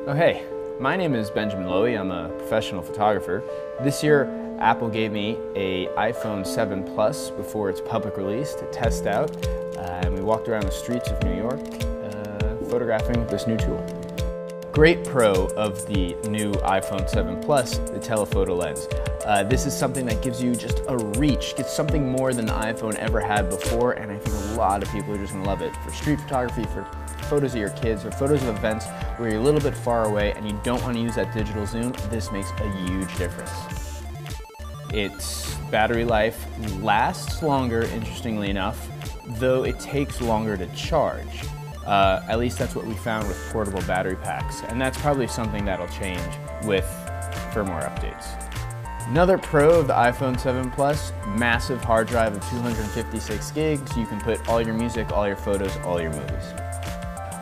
Oh hey, my name is Benjamin Lowy. I'm a professional photographer. This year, Apple gave me a iPhone 7 Plus before its public release to test out, and we walked around the streets of New York photographing this new tool. Great pro of the new iPhone 7 Plus, the telephoto lens. This is something that gives you just a reach, gets something more than the iPhone ever had before, and I think a lot of people are just gonna love it. For street photography, for photos of your kids, or photos of events where you're a little bit far away and you don't want to use that digital zoom, this makes a huge difference. Its battery life lasts longer, interestingly enough, though it takes longer to charge. At least that's what we found with portable battery packs, and that's probably something that'll change with firmware updates. Another pro of the iPhone 7 Plus, massive hard drive of 256 gigs. You can put all your music, all your photos, all your movies.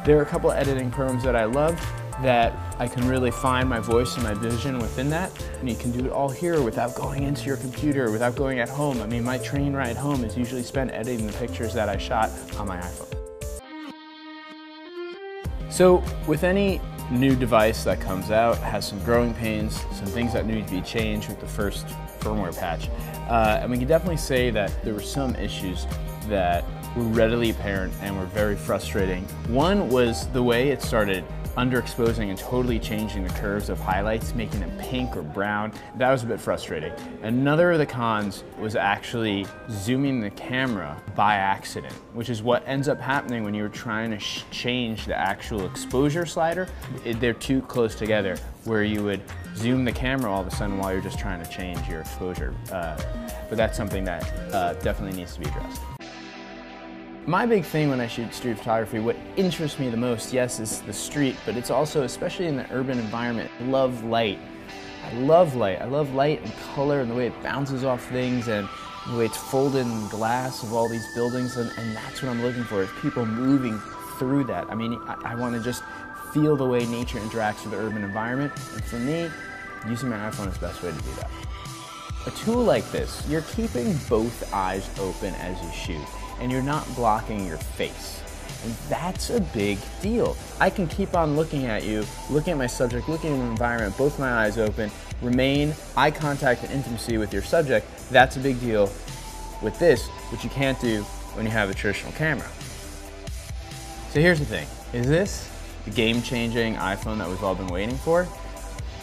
There are a couple of editing programs that I love that I can really find my voice and my vision within that, and you can do it all here without going into your computer, without going at home. I mean, my train ride home is usually spent editing the pictures that I shot on my iPhone. So with any new device that comes out, it has some growing pains, some things that need to be changed with the first firmware patch. And we can definitely say that there were some issues that were readily apparent and were very frustrating. One was the way it started underexposing and totally changing the curves of highlights, making them pink or brown. That was a bit frustrating. Another of the cons was actually zooming the camera by accident, which is what ends up happening when you're trying to change the actual exposure slider. They're too close together, where you would zoom the camera all of a sudden while you're just trying to change your exposure. But that's something that definitely needs to be addressed. My big thing when I shoot street photography, what interests me the most, yes, is the street, but it's also, especially in the urban environment, I love light. I love light. I love light and color and the way it bounces off things and the way it's folded in glass of all these buildings, and that's what I'm looking for, is people moving through that. I mean, I want to just feel the way nature interacts with the urban environment, and for me, using my iPhone is the best way to do that. A tool like this, you're keeping both eyes open as you shoot, and you're not blocking your face. And that's a big deal. I can keep on looking at you, looking at my subject, looking at the environment, both my eyes open, remain eye contact and intimacy with your subject. That's a big deal with this, which you can't do when you have a traditional camera. So here's the thing. Is this the game-changing iPhone that we've all been waiting for?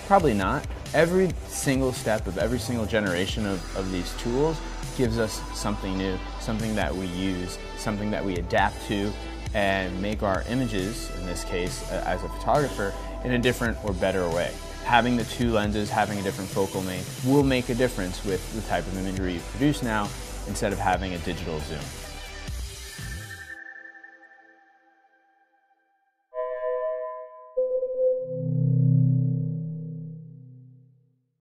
Probably not. Every single step of every single generation of these tools gives us something new, something that we use, something that we adapt to and make our images, in this case, as a photographer, in a different or better way. Having the two lenses, having a different focal length will make a difference with the type of imagery you produce now instead of having a digital zoom.